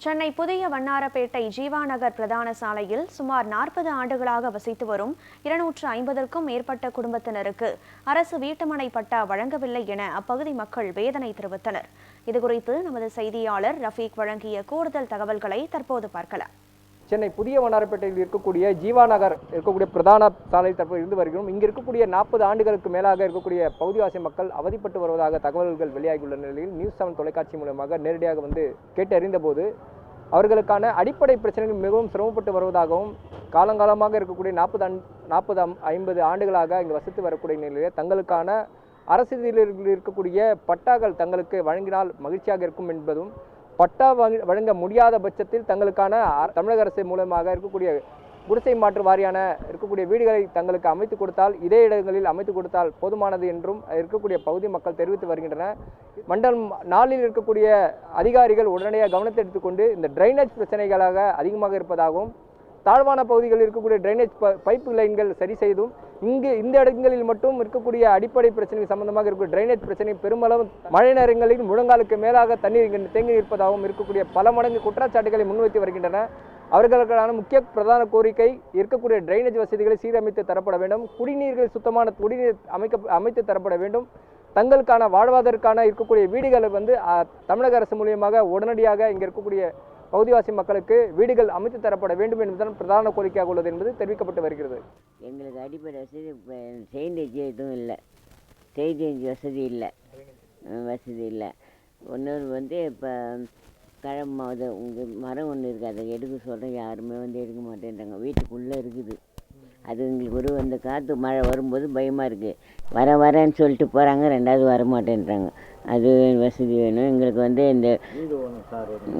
சென்னை புதிய வண்ணாரப்பேட்டை ஜீவா நகர் பிரதான சாலையில் சுமார் 40 ஆண்டுகளாக வசித்து வரும் 250க்கும் மேற்பட்ட குடும்பத்தினருக்கு அரசு வீட்டுமனை பட்டா வழங்கவில்லை என அப்பகுதி மக்கள் வேதனை தெரிவித்தனர். இதுகுறித்து நமது செய்தியாளர் ரஃபீக் வழங்கிய கூடுதல் தகவல்களை தற்போது பார்க்கலாம். சென்னை புதிய வண்ணாரப்பேட்டையில் இருக்கக்கூடிய ஜீவா நகர் இருக்கக்கூடிய பிரதான சாலை தற்போது இருந்து வருகிறோம். இங்கு இருக்கக்கூடிய 40 ஆண்டுகளுக்கு மேலாக இருக்கக்கூடிய பகுதிவாசி மக்கள் அவதிப்பட்டு வருவதாக தகவல்கள் வெளியாகியுள்ள நிலையில் நியூஸ் 7 தொலைக்காட்சி மூலமாக நேரடியாக கேட்டறிந்த போது அவர்களுக்கான அடிப்படை பிரச்சனைகள் மிகவும் சிரமப்பட்டு வருவதாகவும் காலங்காலமாக இருக்கக்கூடிய 40-50 ஆண்டுகளாக இங்கு வசித்து வரக்கூடிய நிலையில் தங்களுக்கான அரசியலில் இருக்கக்கூடிய பட்டாக்கள் தங்களுக்கு வழங்கினால் மகிழ்ச்சியாக இருக்கும் என்பதும், பட்டா வழங்க முடியாத பட்சத்தில் தங்களுக்கான தமிழக அரசு மூலமாக இருக்கக்கூடிய குடிசை மாற்று வாரியான இருக்கக்கூடிய வீடுகளை தங்களுக்கு அமைத்து கொடுத்தால், இதே இடங்களில் அமைத்து கொடுத்தால் போதுமானது என்றும் இருக்கக்கூடிய பகுதி மக்கள் தெரிவித்து வருகின்றனர். மண்டலம் 4இல் இருக்கக்கூடிய அதிகாரிகள் உடனடியாக கவனத்தை எடுத்துக்கொண்டு இந்த டிரைனேஜ் பிரச்சனைகளாக அதிகமாக இருப்பதாகவும், தாழ்வான பகுதிகளில் இருக்கக்கூடிய டிரைனேஜ் பைப்பு லைன்கள் சரி செய்தும், இந்த இடங்களில் மட்டும் இருக்கக்கூடிய அடிப்படை பிரச்சனை சம்பந்தமாக இருக்கக்கூடிய டிரைனேஜ் பிரச்சனை பெருமளவு மழை நேரங்களில் முழங்காலுக்கு மேலாக தண்ணீர் இங்கு தேங்கி இருப்பதாகவும் இருக்கக்கூடிய பல மடங்கு குற்றச்சாட்டுகளை முன்வைத்து வருகின்றன. அவர்களுக்கான முக்கிய பிரதான கோரிக்கை இருக்கக்கூடிய டிரைனேஜ் வசதிகளை சீரமைத்து தரப்பட வேண்டும், குடிநீர்கள் சுத்தமான குடிநீர் அமைத்து தரப்பட வேண்டும், தங்களுக்கான வாழ்வாதாரத்திற்கான இருக்கக்கூடிய வீடுகளை தமிழக அரசு மூலியமாக உடனடியாக இங்கே இருக்கக்கூடிய பகுதிவாசி மக்களுக்கு வீடுகள் அமைத்து தரப்பட வேண்டும் என்பதுதான் பிரதான கோரிக்கையாக உள்ளது என்பது தெரிவிக்கப்பட்டு வருகிறது. எங்களுக்கு அடிப்படை வசதி செயின்டேஜ் எதுவும் இல்லை, செயின்டேஜ் வசதி இல்லை. இன்னொரு இப்போ கிழமை உங்கள் மரம் ஒன்று இருக்குது, அதை எடுக்க சொல்கிறேன், யாருமே எடுக்க மாட்டேன்றாங்க. வீட்டுக்குள்ளே இருக்குது. அது எங்களுக்கு அந்த காற்று மழை வரும்போது பயமாக இருக்குது. வரேன்னு சொல்லிட்டு போகிறாங்க, ரெண்டாவது வர மாட்டேன்றாங்க. அது வசதி வேணும் எங்களுக்கு. இந்த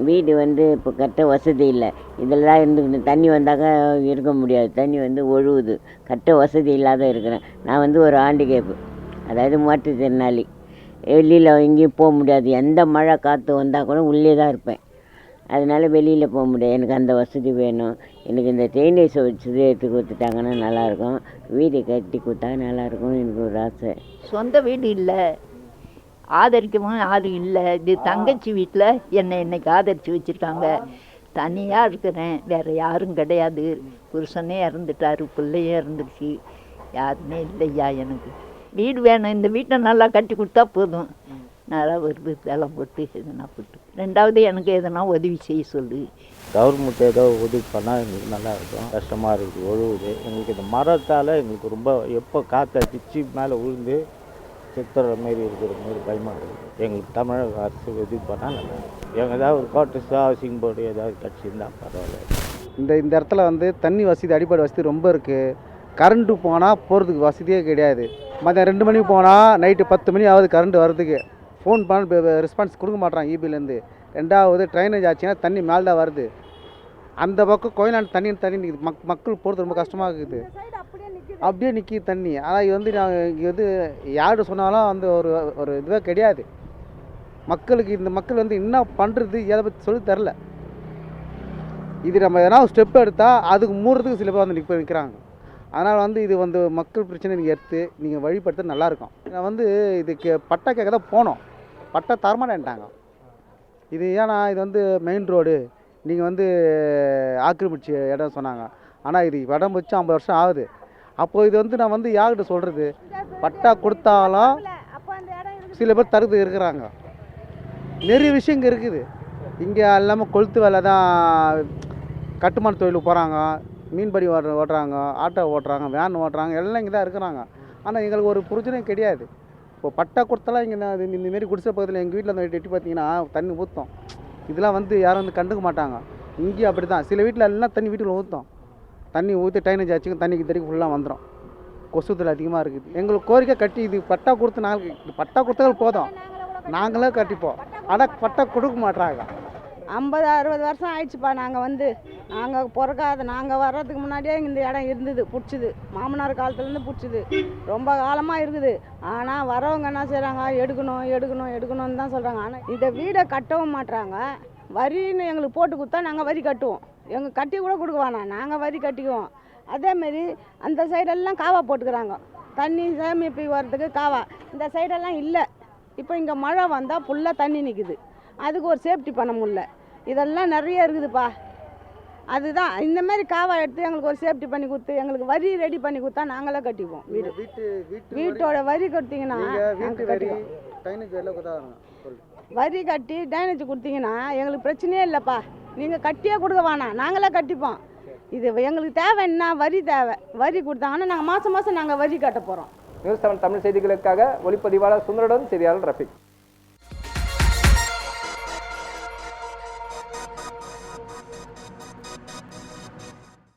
வீடு இப்போ கட்ட வசதி இல்லை. இதெல்லாம் இருந்து தண்ணி வந்தாக்கா இருக்க முடியாது. தண்ணி ஒழுகுது. கட்ட வசதி இல்லாத இருக்கிறேன். நான் ஒரு ஹேண்டிகேப்பு, அதாவது மாற்றுத்திறனாளி. வெளியில் எங்கேயும் போக முடியாது. எந்த மழை காற்று வந்தால் கூட உள்ளே தான் இருப்பேன். அதனால் வெளியில் போக முடியாது. எனக்கு அந்த வசதி வேணும். எனக்கு இந்த ட்ரைனேஜ் வசதி எடுத்து கொடுத்துட்டாங்கன்னா நல்லாயிருக்கும். வீடு கட்டி கொடுத்தா நல்லாயிருக்கும். எனக்கு ஒரு ஆசை. சொந்த வீடு இல்லை, ஆதரிக்கவும் யாரும் இல்லை. இது தங்கச்சி வீட்டில் என்னை இன்னைக்கு ஆதரித்து வச்சுருக்காங்க. தனியாக இருக்கிறேன், வேறு யாரும் கிடையாது. புருஷனே இறந்துட்டார், பிள்ளையே இருந்துச்சு, யாருமே இல்லையா. எனக்கு வீடு வேணும். இந்த வீட்டை நல்லா கட்டி கொடுத்தா போதும். நல்லா வருது வெள்ளம் போட்டு எதுனா போட்டு. ரெண்டாவது எனக்கு எதனா உதவி செய்ய சொல்லு. கவர்மெண்ட் ஏதோ உதவி பண்ணால் எங்களுக்கு நல்லா இருக்கும். கஷ்டமாக இருக்குது, ஒழுகுது. எங்களுக்கு இந்த மரத்தால் எங்களுக்கு ரொம்ப எப்போ காற்றை அடிச்சு மேலே விழுந்து செத்துற மாரி இருக்கிற மாரி பயமாக இருக்குது. எங்களுக்கு தமிழக அரசு உதவி பண்ணால் நல்லா இருக்கும். எங்கள் ஏதாவது ஒரு குவார்ட்டர்ஸ் ஹவுசிங் போர்டு ஏதாவது கட்சி இருந்தால் பரவாயில்ல. இந்த இடத்துல தண்ணி வசதி, அடிப்படை வசதி ரொம்ப இருக்குது. கரண்ட்டு போனால் போகிறதுக்கு வசதியே கிடையாது. மதியம் 2 மணிக்கு போனால் நைட்டு 10 மணி ஆகுது கரண்ட் வர்றதுக்கு. ஃபோன் பண்ண ரெஸ்பான்ஸ் கொடுக்க மாட்டாங்க ஈபிலேருந்து. ரெண்டாவது ட்ரைனேஜ் ஆச்சுன்னா தண்ணி மேலே தான் வருது. அந்த பக்கம் கோயிலாண்டு தண்ணி நிற்கிது. மக்கள் போகிறது ரொம்ப கஷ்டமாக இருக்குது. அப்படியே நிற்கிது தண்ணி. ஆனால் இங்கே யார் சொன்னாலும் ஒரு இதுவே கிடையாது. மக்களுக்கு இந்த மக்கள் என்ன பண்ணுறது எதை பற்றி சொல்லி தரல. இது நம்ம எதனா ஸ்டெப் எடுத்தால் அதுக்கு மூடுறதுக்கு சில பேர் நிற்கிறாங்க. அதனால் இது மக்கள் பிரச்சனை நீங்கள் எடுத்து நீங்கள் வழிபடுத்த நல்லாயிருக்கும். நான் இதுக்கு பட்டா கேட்க தான் போனோம். பட்டா தரமாட்டேன்ட்டாங்க. இது ஏன்னா இது மெயின் ரோடு, நீங்கள் ஆக்கிரமிச்சு இடம் சொன்னாங்க. ஆனால் இது இடம் வச்சு 50 வருஷம் ஆகுது. அப்போது இது நான் யார்கிட்ட சொல்கிறது? பட்டா கொடுத்தாலும் சில பேர் தருது இருக்கிறாங்க. நிறைய விஷயம் இங்கே இருக்குது. இங்கே எல்லாமே கொளுத்து வேலை தான். கட்டுமான தொழிலுக்கு போகிறாங்க, மீன்படி ஓட்டுறாங்க, ஆட்டோ ஓட்டுறாங்க, வேன் ஓட்டுறாங்க, எல்லாம் இங்கே தான் இருக்கிறாங்க. ஆனால் எங்களுக்கு ஒரு பிரச்சனையும் கிடையாது. இப்போ பட்டா கொடுத்தாலாம் இங்கே இந்தமாரி குடிசை பக்கத்தில் எங்கள் வீட்டில் எட்டி பார்த்தீங்கன்னா தண்ணி ஊற்றும். இதெல்லாம் யாரும் கண்டுக்க மாட்டாங்க. இங்கேயும் அப்படி தான். சில வீட்டில் எல்லாம் தண்ணி வீட்டில் ஊற்றும். தண்ணி ஊற்றி ட்ரைனேஜ் ஆச்சுங்க, தண்ணிக்கு தண்ணி ஃபுல்லாக வந்துடும். கொசுத்தில் அதிகமாக இருக்குது. எங்களுக்கு கோரிக்கை கட்டி இது பட்டா கொடுத்து நாங்கள் பட்டா கொடுத்தாலும் போதும், நாங்களே கட்டிப்போம். ஆனால் பட்டா கொடுக்க மாட்டாங்க. 50-60 வருஷம் ஆயிடுச்சுப்பா. நாங்கள் பிறக்காத நாங்கள் வர்றதுக்கு முன்னாடியே இந்த இடம் இருந்தது, பிடிச்சிது. மாமனார் காலத்துலேருந்து பிடிச்சிது, ரொம்ப காலமாக இருக்குது. ஆனால் வரவங்க என்ன செய்கிறாங்க, எடுக்கணும்னு தான் சொல்கிறாங்க. ஆனால் இதை வீடை கட்டவும் மாட்டுறாங்க. வரின்னு எங்களுக்கு போட்டு கொடுத்தா நாங்கள் வரி கட்டுவோம். எங்கள் கட்டி கூட கொடுக்க வேணாம், நாங்கள் வரி கட்டிக்குவோம். அதேமாரி அந்த சைடெல்லாம் காவா போட்டுக்கிறாங்க. தண்ணி சேமிப்பு வர்றதுக்கு காவா. இந்த சைடெல்லாம் இல்லை. இப்போ இங்கே மழை வந்தால் ஃபுல்லாக தண்ணி நிற்குது. அதுக்கு ஒரு சேஃப்டி பண்ண முடியல. இதெல்லாம் நிறைய இருக்குதுப்பா. அதுதான் இந்த மாதிரி காவா எடுத்து எங்களுக்கு ஒரு சேஃப்டி பண்ணி கொடுத்து எங்களுக்கு வரி ரெடி பண்ணி கொடுத்தா நாங்களே கட்டிப்போம். வீடு வீட்டோட வரி கொடுத்தீங்கன்னா நாங்க கட்டிப்போம். வரி கட்டி டைனேஜ் கொடுத்தீங்கன்னா எங்களுக்கு பிரச்சனையே இல்லைப்பா. நீங்கள் கட்டியே கொடுக்க வேணாம், நாங்களே கட்டிப்போம். இது எங்களுக்கு தேவை என்ன, வரி தேவை. வரி கொடுத்தாங்கன்னா நாங்கள் மாதம் மாதம் நாங்கள் வரி கட்ட போகிறோம். நியூஸ் 7 தமிழ் செய்திகளுக்காக ஒளிப்பதிவாளர் சுந்தருடன் செய்தியாளர் ரஃபிக்.